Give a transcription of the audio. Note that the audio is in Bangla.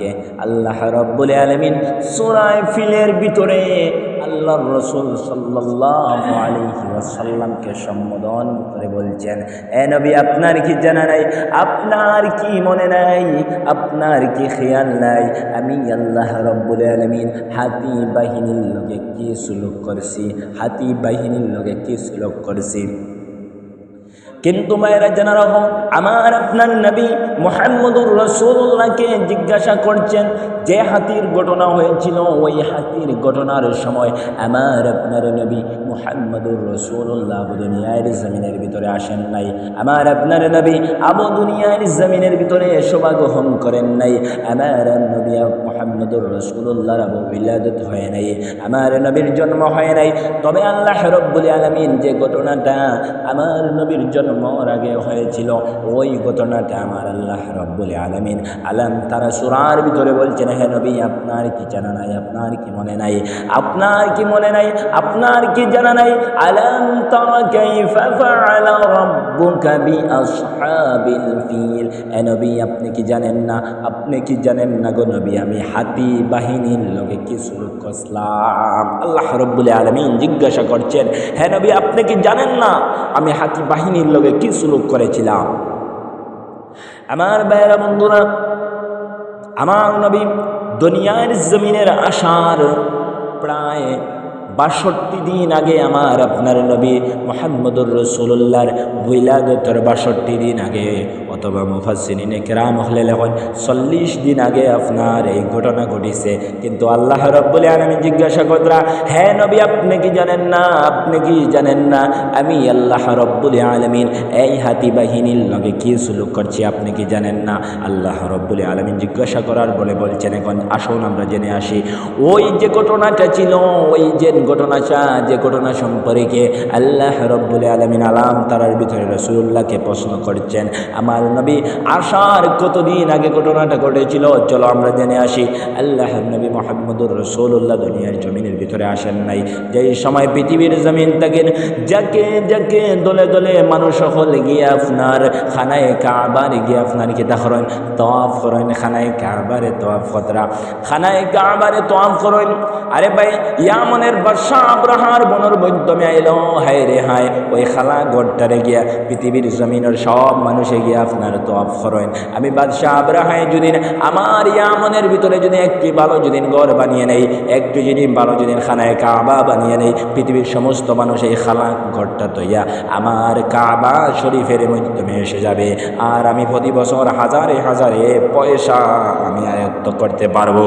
কে আল্লাহ রাব্বুল আলামিন সূরা ফিলের ভিতরে আল্লাহর রাসূল সাল্লাল্লাহু আলাইহি ওয়াসাল্লামকে সম্বোধন করে বলছেন, এ নবী আপনার কি জানা নাই, আপনার কি মনে নাই, আপনার কি খেয়াল নাই আমি আল্লাহ রাব্বুল আলামিন হাতি বাহিনীর লগে কি সুলুক করছি, হাতি বাহিনীর লগে কি সুলুক করছি। কিন্তু মায়েরা জানা রাখো, আমার আপনার নবী মুহাম্মদুর রাসূলুল্লাহকে জিজ্ঞাসা করছেন যে হাতির ঘটনা হয়েছিল, ওই হাতির ঘটনার সময় আমার আপনার নবী মুহাম্মদুর রাসূলুল্লাহ আবু দুনিয়ার জমিনের ভিতরে আসেন নাই, আমার আপনার নবী আবু দুনিয়ার জমিনের ভিতরে শোভা গ্রহণ করেন নাই, আমার নবী মুহাম্মদুর রাসূলুল্লাহর আবু বিলাদত হয় নাই, আমার নবীর জন্ম হয় নাই। তবে আল্লাহ রাব্বুল আলামিন যে ঘটনাটা আমার নবীর জন্মর আগে হয়েছিল, ওই ঘটনাটা আমার আল্লাহ রাব্বুল আলামিন আলাম তারা সূরার ভিতরে বলছেন, হে নবী আপনার কি জানা নাই, আপনার কি মনে নাই, আপনার কি মনে নাই, আপনার কি জানা নাই। আলাম তারা কাইফা ফাআলা রাব্বুকা বিআসহাবিল ফিল, হে নবী আপনি কি জানেন না, আপনি কি জানেন না গো নবী আমি হাতি বাহিনীর লগে কি সুলুক করলাম। আল্লাহ রাব্বুল আলামিন জিজ্ঞাসা করছেন, হে নবী আপনি কি জানেন না আমি হাতি বাহিনীর লগে কি সুলুক করেছিলাম। আমার ভাইয়েরা বন্ধুরা, আমার নবী দুনিয়ার জমিনের আসার প্রায় ৬২ দিন আগে, আমার আপনার নবী মুহাম্মদুর রাসূলুল্লাহর উইলাদতের ৬২ দিন আগে, অথবা মুফাসসিরিনে কেরাম হলে লেখেন ৪০ দিন আগে আপনার এই ঘটনা ঘটিছে। কিন্তু আল্লাহ রাব্বুল আলামিন জিজ্ঞাসা করলেন, হে নবী আপনি কি জানেন না, আপনি কি জানেন না আমি আল্লাহ রাব্বুল আলামিন এই হাতি বাহিনীর লগে কি সুলুক করছি, আপনি কি জানেন না। আল্লাহ রাব্বুল আলামিন জিজ্ঞাসা করার বলে বলছেন, এখন আসুন আমরা জেনে আসি ওই যে ঘটনাটা ছিল, ওই যে ঘটনাটা, যে ঘটনা সম্পর্কে আল্লাহ রাব্বুল আলামিন আলাম তারার ভিতরে রাসূলুল্লাহকে প্রশ্ন করছেন, আমার নবী আসার কতদিন আগে ঘটনাটা ঘটেছিল, চলো আমরা জেনে আসি। আল্লাহর নবী মুহাম্মদুর রাসূলুল্লাহ দুনিয়ার জমিনের ভিতরে আসেন নাই, যেই সময় পৃথিবীর জমিন থেকে যাকে যাকে দলে দলে মানুষ হলে গিয়ে আপনার খানায়ে কাবার গিয়ে আপনার কি করেন, তওয়াফ করেন, খানায়ে কাবারে তওয়াফ কতরা, খানায়ে কাবারে তওয়াফ করেন। আরে ভাই ইয়ামনের বাদশা আব্রাহার বনর বৈদ্যমে আইলো, হায় রে হায় ওই খালা গড়টারে গিয়া পৃথিবীর জমিনের সব মানুষে গিয়া আপনার তওয়াফ করেন। আমি বাদশা আব্রাহায় যদি আমার ইয়ামনের ভিতরে যদি একটি ভালো যদি ঘর বানিয়ে নেই, একটু যদি ভালো যদি খানায় কাবা বানিয়ে নেই, পৃথিবীর সমস্ত মানুষ এই খালা ঘরটা তৈয়া আমার কাবা শরীফের মাধ্যমে এসে যাবে, আর আমি প্রতি বছর হাজারে হাজারে পয়সা আমি আয়ত্ত করতে পারবো।